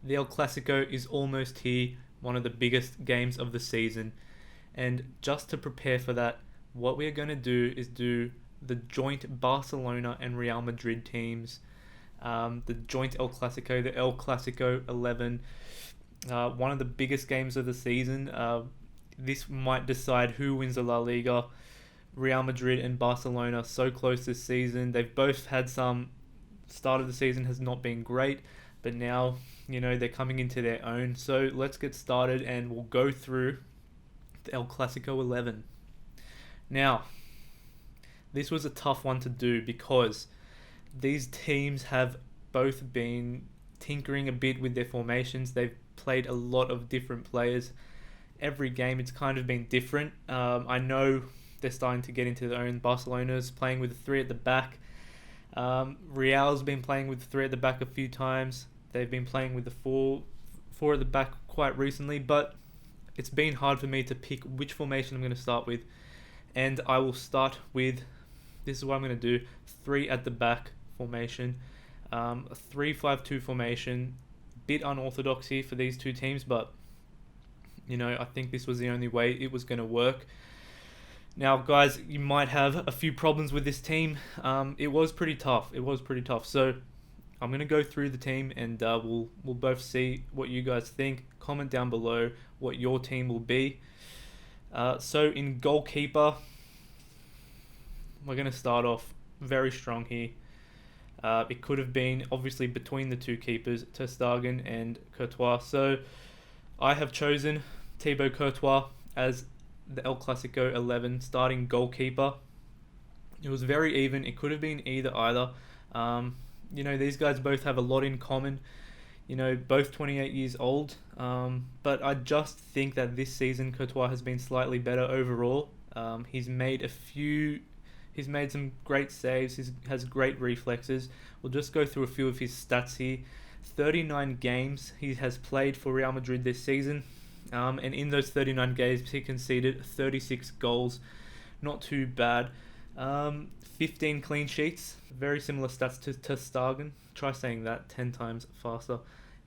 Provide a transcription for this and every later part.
The El Clasico is almost here, one of the biggest games of the season. And just to prepare for that, what we're going to do is do the joint Barcelona and Real Madrid teams, the joint El Clasico, the El Clasico 11, one of the biggest games of the season. This might decide who wins the La Liga. Real Madrid and Barcelona so close this season. They've both had some start of the season has not been great, but now they're coming into their own. So let's get started and we'll go through the El Clasico 11. Now, this was a tough one to do because these teams have both been tinkering a bit with their formations. They've played a lot of different players. Every game it's kind of been different. I know they're starting to get into their own. Barcelona's playing with the three at the back. Real's been playing with the three at the back a few times. They've been playing with the four at the back quite recently, but it's been hard for me to pick which formation I'm going to start with. And I will start with, this is what I'm going to do, three at the back formation. A 3-5-2 formation. Bit unorthodox here for these two teams, but I think this was the only way it was going to work. Now, guys, you might have a few problems with this team. It was pretty tough. So I'm going to go through the team and we'll both see what you guys think. Comment down below what your team will be. So in goalkeeper, we're going to start off very strong here. It could have been obviously between the two keepers, Ter Stegen and Courtois. So I have chosen Thibaut Courtois as the El Clasico 11 starting goalkeeper. It was very even. It could have been either. These guys both have a lot in common. Both 28 years old. But I just think that this season Courtois has been slightly better overall. He's made some great saves. He has great reflexes. We'll just go through a few of his stats here. 39 games he has played for Real Madrid this season. And in those 39 games, he conceded 36 goals. Not too bad. 15 clean sheets. Very similar stats to Ter Stegen. Try saying that 10 times faster.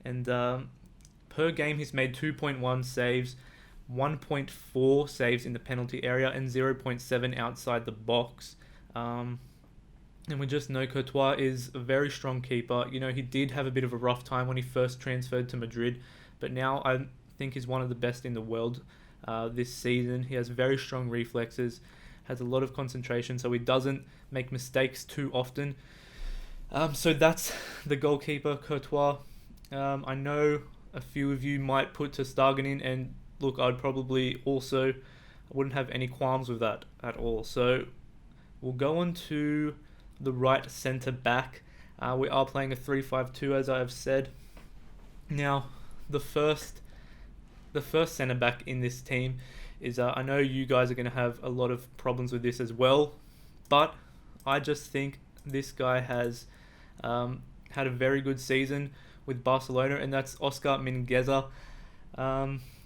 And per game, he's made 2.1 saves, 1.4 saves in the penalty area, and 0.7 outside the box. And we just know Courtois is a very strong keeper. He did have a bit of a rough time when he first transferred to Madrid, but now I think he's one of the best in the world this season. He has very strong reflexes, has a lot of concentration, so he doesn't make mistakes too often. So that's the goalkeeper, Courtois. I know a few of you might put Ter Stegen in, and look, I wouldn't have any qualms with that at all. So we'll go on to the right centre back. We are playing a 3-5-2, as I have said. Now, the first centre back in this team is, I know you guys are going to have a lot of problems with this as well, but I just think this guy has had a very good season with Barcelona, and that's Oscar Mingeza.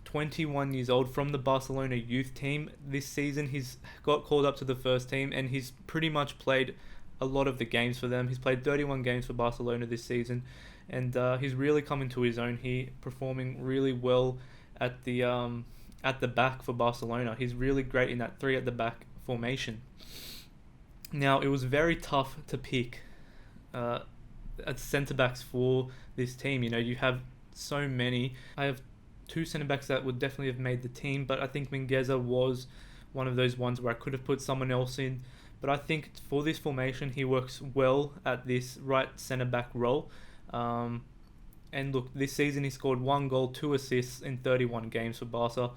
21 years old, from the Barcelona youth team. This season he's got called up to the first team, and he's pretty much played a lot of the games for them. He's played 31 games for Barcelona this season, and he's really come into his own here, performing really well at the back for Barcelona. He's really great in that three at the back formation. Now, it was very tough to pick at centre backs for this team. You have so many. I have two centre backs that would definitely have made the team, but I think Mingeza was one of those ones where I could have put someone else in. But I think for this formation, he works well at this right centre back role. And look, this season he scored 1 goal, 2 assists in 31 games for Barca.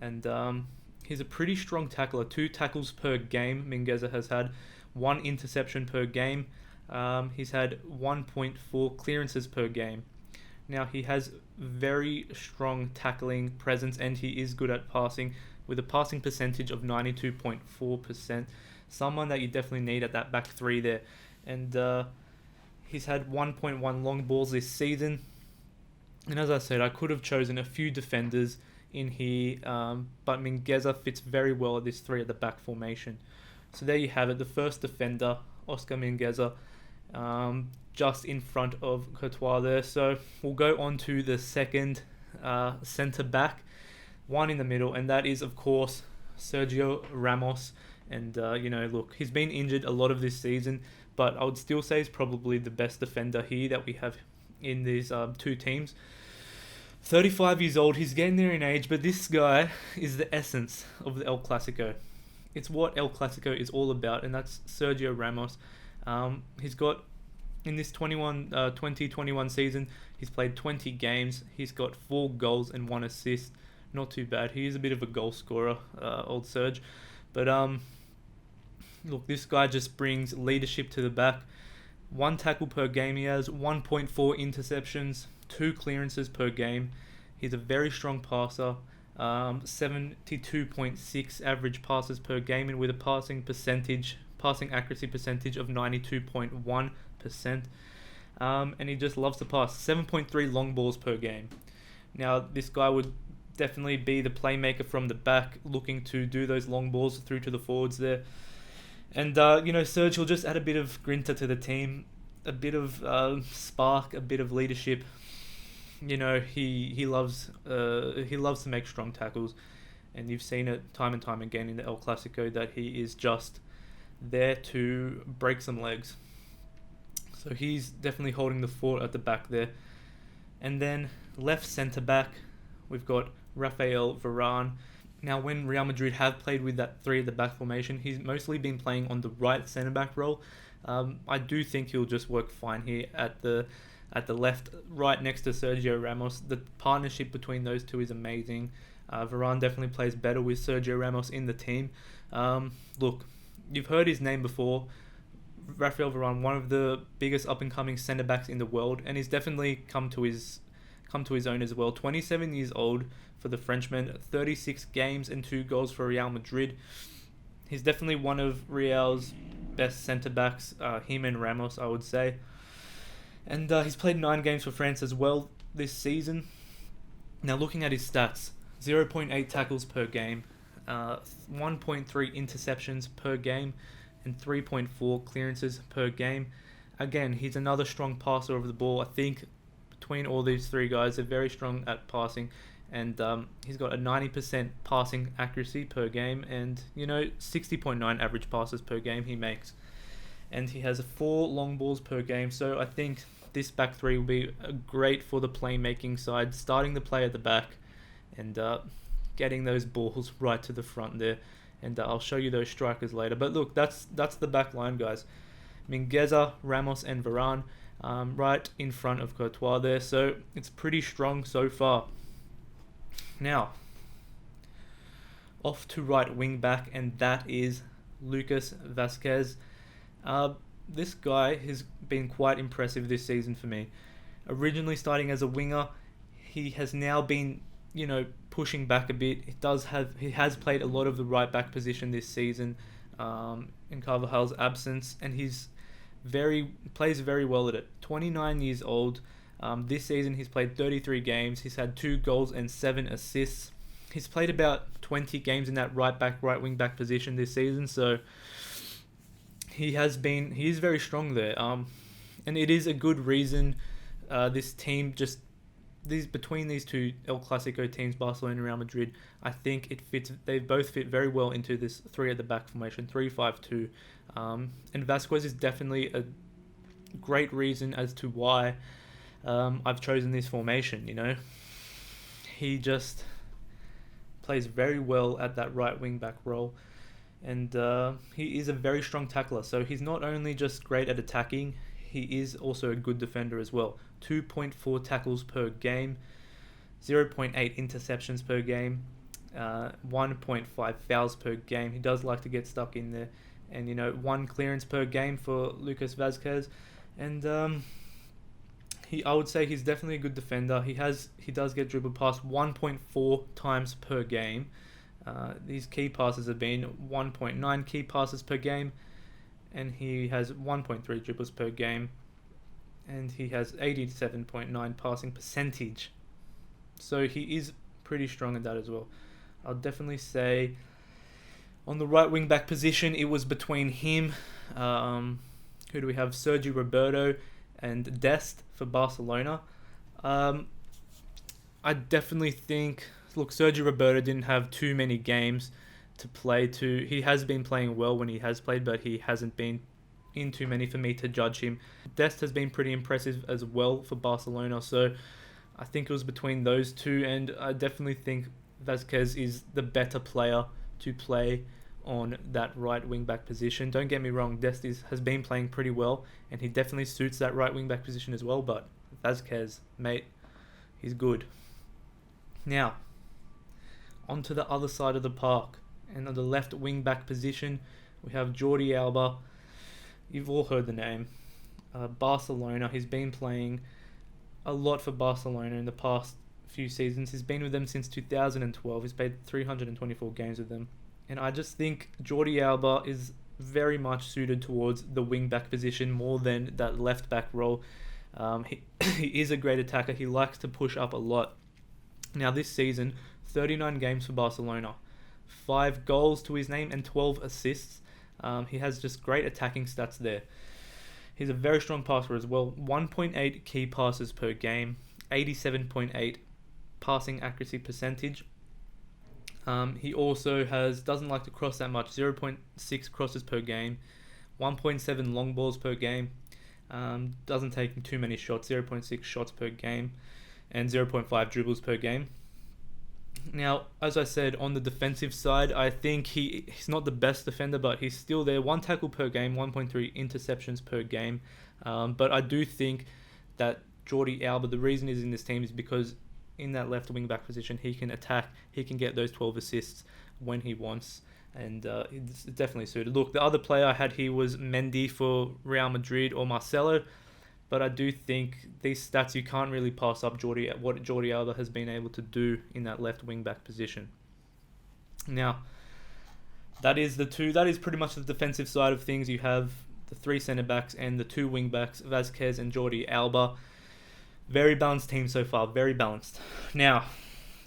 And he's a pretty strong tackler. 2 tackles per game Mingeza has had. 1 interception per game. He's had 1.4 clearances per game. Now, he has very strong tackling presence, and he is good at passing, with a passing percentage of 92.4%. Someone that you definitely need at that back three there. And he's had 1.1 long balls this season. And as I said, I could have chosen a few defenders in here, but Mingeza fits very well at this three at the back formation. So there you have it, the first defender, Oscar Mingeza. just in front of Courtois there. So we'll go on to the second centre back, one in the middle, and that is of course Sergio Ramos. And look, he's been injured a lot of this season, but I would still say he's probably the best defender here that we have in these two teams. 35 years old, he's getting there in age, but this guy is the essence of the El Clasico. It's what El Clasico is all about, and that's Sergio Ramos. He's got, in this 2021 season, he's played 20 games. He's got 4 goals and 1 assist. Not too bad. He is a bit of a goal scorer, old Serge. But look, this guy just brings leadership to the back. 1 tackle per game he has, 1.4 interceptions, 2 clearances per game. He's a very strong passer. 72.6 average passes per game, and with a passing accuracy percentage of 92.1%. And he just loves to pass. 7.3 long balls per game. Now, this guy would definitely be the playmaker from the back, looking to do those long balls through to the forwards there. And, Serge will just add a bit of grinta to the team, a bit of spark, a bit of leadership. He loves to make strong tackles, and you've seen it time and time again in the El Clasico that he is just there to break some legs. So he's definitely holding the fort at the back there. And then left centre back, we've got Rafael Varane. Now, when Real Madrid have played with that 3 at the back formation, he's mostly been playing on the right centre back role. I do think he'll just work fine here at the left, right next to Sergio Ramos. The partnership between those two is amazing. Varane definitely plays better with Sergio Ramos in the team. Look, you've heard his name before. Rafael Varane, one of the biggest up-and-coming centre-backs in the world, and he's definitely come to his own as well. 27 years old for the Frenchman, 36 games and 2 goals for Real Madrid. He's definitely one of Real's best centre-backs, him and Ramos, I would say. And he's played 9 games for France as well this season. Now, looking at his stats, 0.8 tackles per game, 1.3 interceptions per game, and 3.4 clearances per game. Again, he's another strong passer of the ball. I think between all these 3 guys, they're very strong at passing. And he's got a 90% passing accuracy per game, and 60.9 average passes per game he makes. And he has 4 long balls per game, so I think this back 3 will be great for the playmaking side, starting the play at the back and getting those balls right to the front there. And I'll show you those strikers later. But look, that's the back line, guys. Mingeza, Ramos, and Varane right in front of Courtois there, so it's pretty strong so far. Now, off to right wing back, and that is Lucas Vasquez. This guy has been quite impressive this season for me. Originally starting as a winger, he has now been, pushing back a bit. He has played a lot of the right back position this season, in Carvajal's absence, and plays very well at it. 29 years old. This season he's played 33 games. He's had 2 goals and 7 assists. He's played about 20 games in that right wing back position this season, so he is very strong there. And it is a good reason this team between these 2 El Clasico teams, Barcelona and Real Madrid, I think they both fit very well into this 3 at the back formation, 3-5-2. And Vasquez is definitely a great reason as to why I've chosen this formation. He just plays very well at that right wing back role, and he is a very strong tackler. So he's not only just great at attacking, he is also a good defender as well. 2.4 tackles per game, 0.8 interceptions per game, 1.5 fouls per game. He does like to get stuck in there, and 1 clearance per game for Lucas Vasquez. And I would say he's definitely a good defender. He does get dribbled past 1.4 times per game. These key passes have been 1.9 key passes per game, and he has 1.3 dribbles per game, and he has 87.9 passing percentage. So he is pretty strong in that as well. I'll definitely say on the right wing back position, it was between him. Who do we have? Sergio Roberto and Dest for Barcelona. I definitely think, look, Sergio Roberto didn't have too many games to play to. He has been playing well when he has played, but he hasn't been in too many for me to judge him. Dest has been pretty impressive as well for Barcelona, so I think it was between those two, and I definitely think Vasquez is the better player to play on that right wing back position. Don't get me wrong, Dest has been playing pretty well, and he definitely suits that right wing back position as well, but Vasquez, mate, he's good. Now, onto the other side of the park, and on the left wing back position, we have Jordi Alba. You've all heard the name. Barcelona. He's been playing a lot for Barcelona in the past few seasons. He's been with them since 2012. He's played 324 games with them. And I just think Jordi Alba is very much suited towards the wing back position more than that left back role. He is a great attacker. He likes to push up a lot. Now this season, 39 games for Barcelona, 5 goals to his name and 12 assists. He has just great attacking stats there. He's a very strong passer as well. 1.8 key passes per game, 87.8 passing accuracy percentage. He also doesn't like to cross that much, 0.6 crosses per game, 1.7 long balls per game. Doesn't take too many shots, 0.6 shots per game, and 0.5 dribbles per game. Now, as I said, on the defensive side, I think he's not the best defender, but he's still there. 1 tackle per game, 1.3 interceptions per game. But I do think that Jordi Alba, the reason he's in this team is because in that left wing back position, he can attack, he can get those 12 assists when he wants, and it's definitely suited. Look, the other player I had here was Mendy for Real Madrid or Marcelo, but I do think these stats, you can't really pass up what Jordi Alba has been able to do in that left wing back position. Now, that is pretty much the defensive side of things. You have the 3 centre backs and the 2 wing backs, Vasquez and Jordi Alba. Very balanced team so far, very balanced. Now,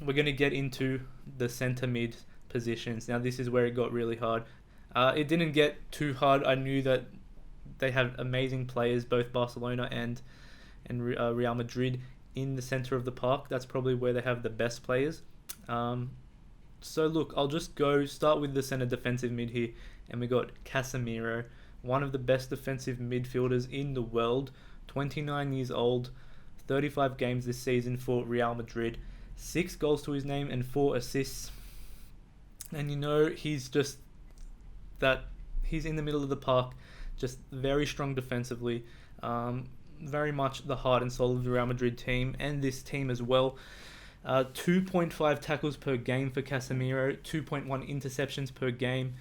we're going to get into the centre mid positions. Now, this is where it got really hard. It didn't get too hard. I knew that they have amazing players, both Barcelona and Real Madrid, in the centre of the park. That's probably where they have the best players. So look, I'll just start with the centre defensive mid here, and we got Casimiro, one of the best defensive midfielders in the world, 29 years old, 35 games this season for Real Madrid, 6 goals to his name and 4 assists. And he's in the middle of the park, just very strong defensively, very much the heart and soul of the Real Madrid team and this team as well. 2.5 tackles per game for Casemiro, 2.1 interceptions per game.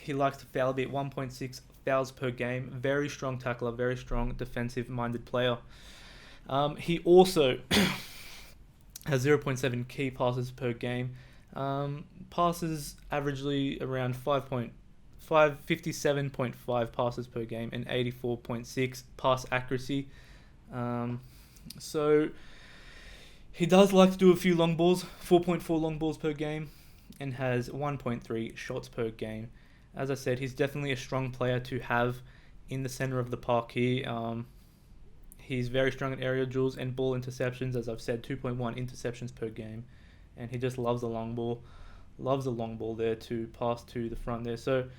He likes to foul a bit, 1.6 fouls per game. Very strong tackler, very strong defensive-minded player. He also has 0.7 key passes per game. Passes averagely around 57.5 passes per game and 84.6 pass accuracy. So he does like to do a few long balls, 4.4 long balls per game, and has 1.3 shots per game. As I said, he's definitely a strong player to have in the center of the park here. He's very strong at aerial duels and ball interceptions. As I've said, 2.1 interceptions per game, and he just loves the long ball. Loves the long ball there to pass to the front there. So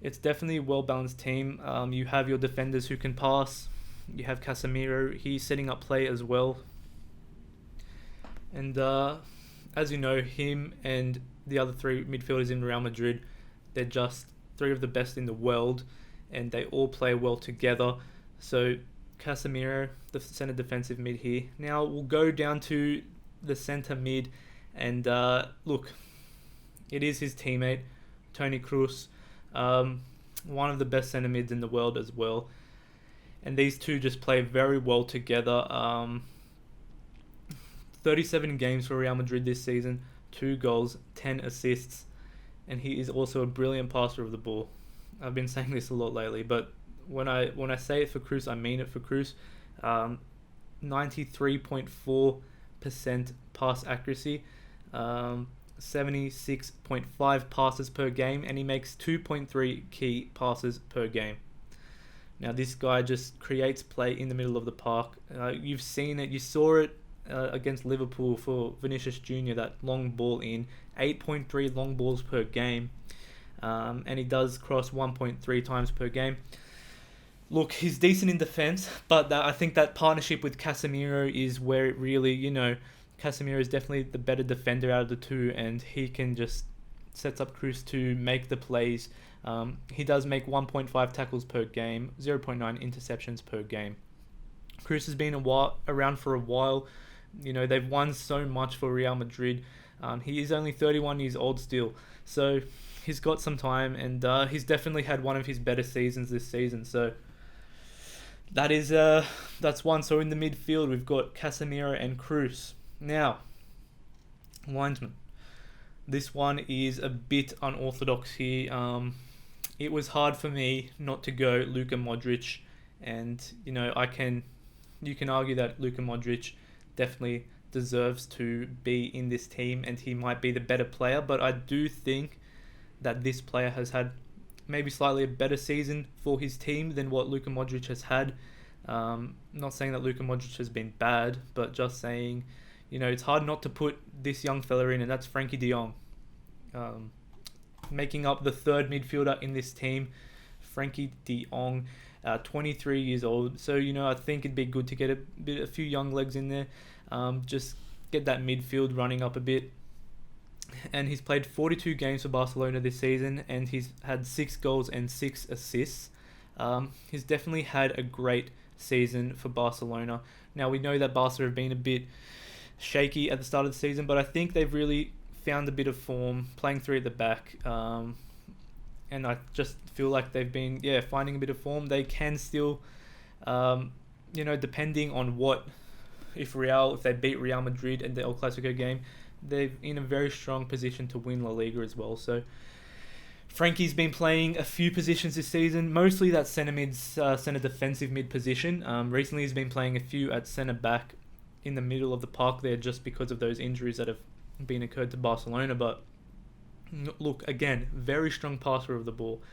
it's definitely a well-balanced team. You have your defenders who can pass. You have Casemiro. He's setting up play as well. And as you know, him and the other 3 midfielders in Real Madrid, they're just 3 of the best in the world, and they all play well together. So Casemiro, the centre defensive mid here. Now we'll go down to the centre mid, and look, it is his teammate, Toni Kroos, one of the best centre mids in the world as well. And these two just play very well together. 37 games for Real Madrid this season, 2 goals, 10 assists, and he is also a brilliant passer of the ball. I've been saying this a lot lately, but when I say it for Kroos, I mean it for Kroos. 93.4% pass accuracy, 76.5 passes per game, and he makes 2.3 key passes per game. Now this guy just creates play in the middle of the park. You've seen it. You saw it against Liverpool for Vinicius Jr. That long ball in 8.3 long balls per game, and he does cross 1.3 times per game. Look, he's decent in defense, but I think that partnership with Casimiro is where it really, Casimiro is definitely the better defender out of the two, and he can just sets up Cruz to make the plays. He does make 1.5 tackles per game, 0.9 interceptions per game. Cruz has been around for a while. They've won so much for Real Madrid. He is only 31 years old still, so he's got some time, and he's definitely had one of his better seasons this season. So that's one. So in the midfield, we've got Casemiro and Cruz. Now, linesman. This one is a bit unorthodox here. It was hard for me not to go Luka Modric, and you can argue that Luka Modric definitely deserves to be in this team, and he might be the better player, but I do think that this player has had maybe slightly a better season for his team than what Luka Modric has had. Not saying that Luka Modric has been bad, but just saying, it's hard not to put this young fella in, and that's Frankie de Jong. Making up the third midfielder in this team, Frankie de Jong, 23 years old. So, I think it'd be good to get a few young legs in there. Just get that midfield running up a bit. And he's played 42 games for Barcelona this season, and he's had 6 goals and 6 assists. He's definitely had a great season for Barcelona. Now, we know that Barca have been a bit shaky at the start of the season, but I think they've really found a bit of form, playing 3 at the back. And I just feel like they've been, finding a bit of form. They can still, depending on if they beat Real Madrid in the El Clasico game, they're in a very strong position to win La Liga as well. So Frankie's been playing a few positions this season, mostly that centre defensive mid position. Recently he's been playing a few at centre back in the middle of the park there, just because of those injuries that have been occurred to Barcelona. But look, again, very strong passer of the ball.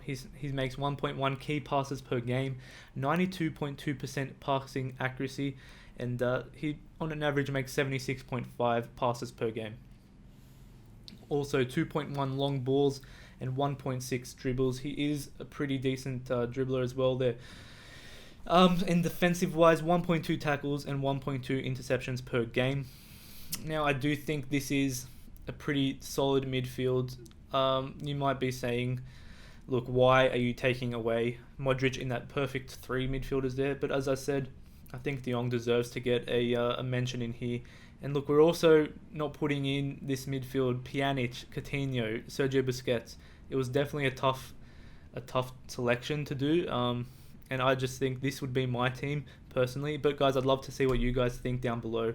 He makes 1.1 key passes per game, 92.2% passing accuracy, and he on an average makes 76.5 passes per game. Also 2.1 long balls and 1.6 dribbles. He is a pretty decent dribbler as well there. And defensive wise, 1.2 tackles and 1.2 interceptions per game. Now, I do think this is a pretty solid midfield. You might be saying, look, why are you taking away Modric in that perfect 3 midfielders there? But as I said, I think De Jong deserves to get a mention in here. And look, we're also not putting in this midfield Pjanic, Coutinho, Sergio Busquets. It was definitely a tough selection to do. And I just think this would be my team personally. But guys, I'd love to see what you guys think down below.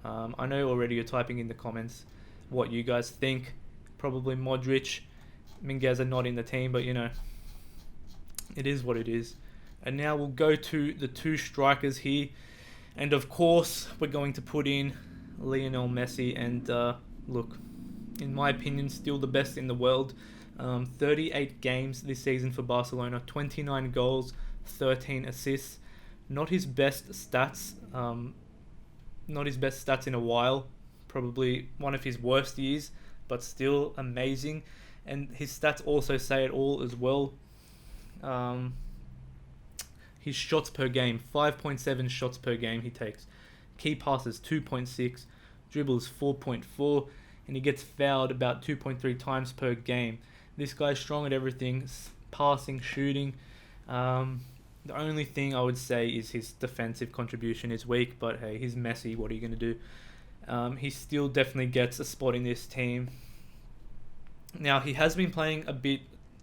I know already you're typing in the comments what you guys think. Probably Modric, Mingeza not in the team, but it is what it is. And now we'll go to the 2 strikers here. And of course, we're going to put in Lionel Messi. And look, in my opinion, still the best in the world. 38 games this season for Barcelona, 29 goals, 13 assists. Not his best stats. Not his best stats in a while. Probably one of his worst years, but still amazing. And his stats also say it all as well. His shots per game, 5.7 shots per game he takes. Key passes, 2.6. Dribbles, 4.4. And he gets fouled about 2.3 times per game. This guy's strong at everything. Passing, shooting. The only thing I would say is his defensive contribution is weak. But hey, he's Messi. What are you going to do? He still definitely gets a spot in this team. Now, he has been playing a bit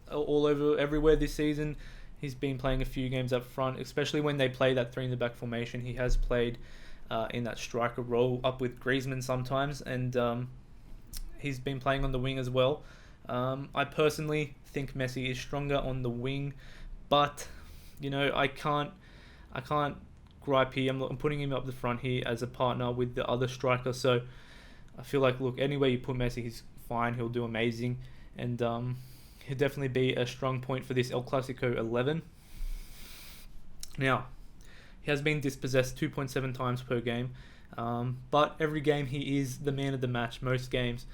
all over everywhere this season. He's been playing a few games up front, especially when they play that 3 in the back formation. He has played in that striker role up with Griezmann sometimes, and he's been playing on the wing as well. I personally think Messi is stronger on the wing, but I can't gripe here. I'm putting him up the front here as a partner with the other striker. So I feel like, look, anywhere you put Messi, he's fine. He'll do amazing, and he'll definitely be a strong point for this El Clasico 11. Now, he has been dispossessed 2.7 times per game, but every game he is the man of the match, most games.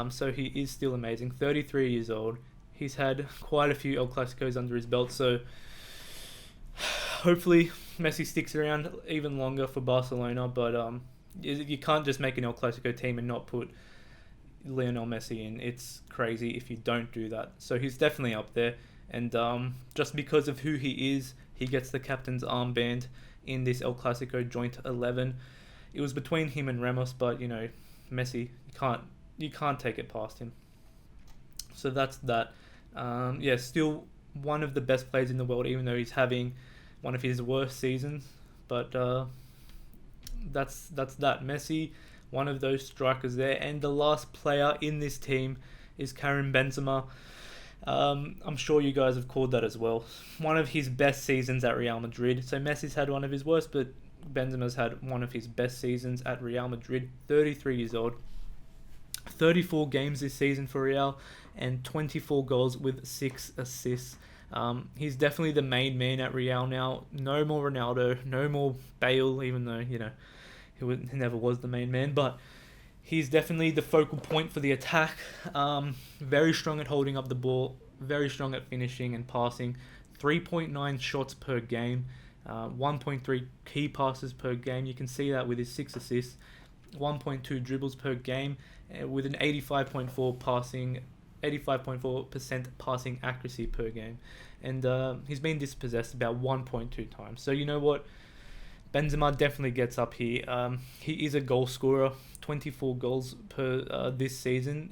So he is still amazing. 33 years old. He's had quite a few El Clasicos under his belt, so hopefully Messi sticks around even longer for Barcelona, but you can't just make an El Clasico team and not put Lionel Messi in. It's crazy if you don't do that. So he's definitely up there, and just because of who he is, he gets the captain's armband in this El Clasico Joint XI. It was between him and Ramos, but Messi, you can't take it past him. So that's that. Still one of the best players in the world, even though he's having one of his worst seasons. But that's that. Messi, one of those strikers there. And the last player in this team is Karim Benzema. I'm sure you guys have called that as well. One of his best seasons at Real Madrid. So Messi's had one of his worst, but Benzema's had one of his best seasons at Real Madrid. 33 years old. 34 games this season for Real and 24 goals with 6 assists. He's definitely the main man at Real now. No more Ronaldo, no more Bale, even though, he never was the main man. But he's definitely the focal point for the attack. Very strong at holding up the ball, very strong at finishing and passing. 3.9 shots per game, 1.3 key passes per game. You can see that with his 6 assists. 1.2 dribbles per game, with an 85.4% passing accuracy per game, and he's been dispossessed about 1.2 times. So you know what, Benzema definitely gets up here. He is a goal scorer, 24 goals per this season.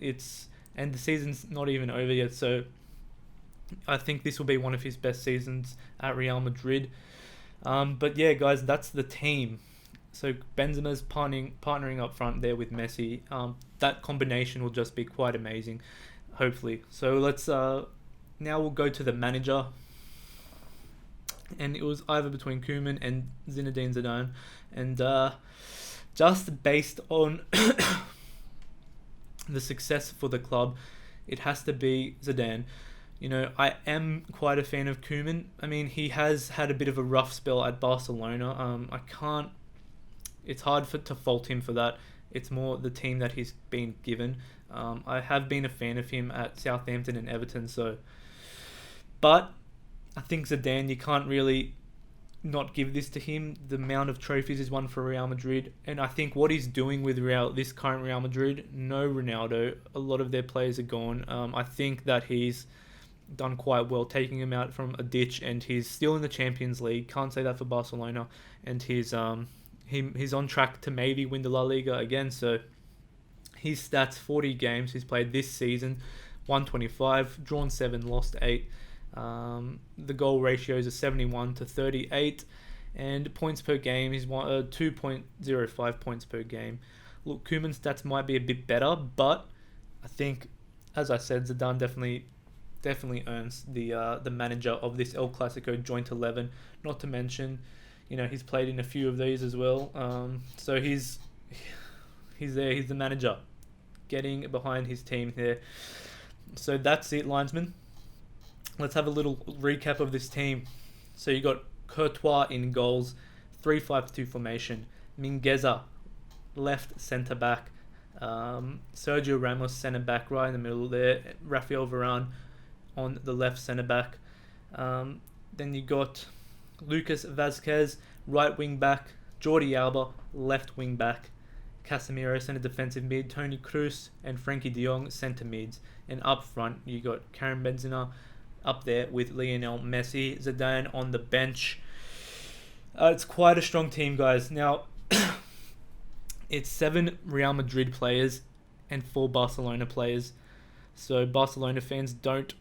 And the season's not even over yet, so I think this will be one of his best seasons at Real Madrid. But yeah, guys, that's the team. So Benzema's partnering up front there with Messi. That combination will just be quite amazing, hopefully. So let's now we'll go to the manager. And it was either between Koeman and Zinedine Zidane. And just based on the success for the club, it has to be Zidane. I am quite a fan of Koeman. I mean, he has had a bit of a rough spell at Barcelona. It's hard to fault him for that. It's more the team that he's been given. I have been a fan of him at Southampton and Everton, but I think Zidane, you can't really not give this to him. The amount of trophies he's won for Real Madrid, and I think what he's doing with this current Real Madrid, no Ronaldo, a lot of their players are gone. I think that he's done quite well taking him out from a ditch, and he's still in the Champions League. Can't say that for Barcelona, and he's on track to maybe win the La Liga again. So his stats: 40 games he's played this season, 125, drawn 7, lost 8. The goal ratios are 71 to 38, and points per game he's 2.05 points per game. Look, Koeman's stats might be a bit better, but I think, as I said, Zidane definitely earns the manager of this El Clasico Joint XI. Not to mention, he's played in a few of these as well. So he's there. He's the manager, getting behind his team here. So that's it, linesman. Let's have a little recap of this team. So you got Courtois in goals, 3-5-2 formation. Mingeza, left centre back. Sergio Ramos, centre back, right in the middle there. Rafael Varane on the left centre back. Then you got Lucas Vasquez, right wing back. Jordi Alba, left wing back. Casimiro, centre defensive mid. Toni Kroos and Frankie de Jong, centre mids. And up front, you got Karim Benzema up there with Lionel Messi. Zidane on the bench. It's quite a strong team, guys. Now, it's 7 Real Madrid players and 4 Barcelona players. So Barcelona fans, don't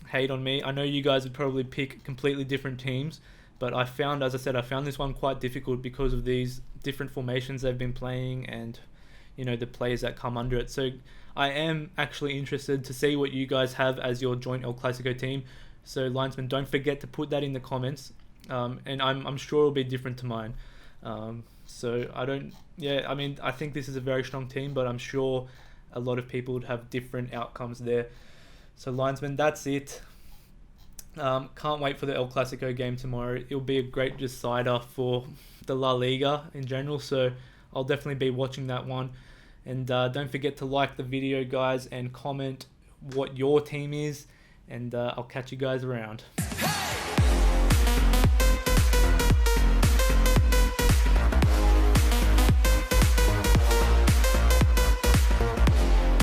hate on me. I know you guys would probably pick completely different teams, but I found this one quite difficult because of these different formations they've been playing and the players that come under it. So I am actually interested to see what you guys have as your joint El Clasico team. So linesmen, don't forget to put that in the comments, and I'm sure it'll be different to mine. I think this is a very strong team, but I'm sure a lot of people would have different outcomes there. So linesmen, that's it. Can't wait for the El Clasico game tomorrow. It'll be a great decider for the La Liga in general, so I'll definitely be watching that one. And don't forget to like the video, guys, and comment what your team is, and I'll catch you guys around.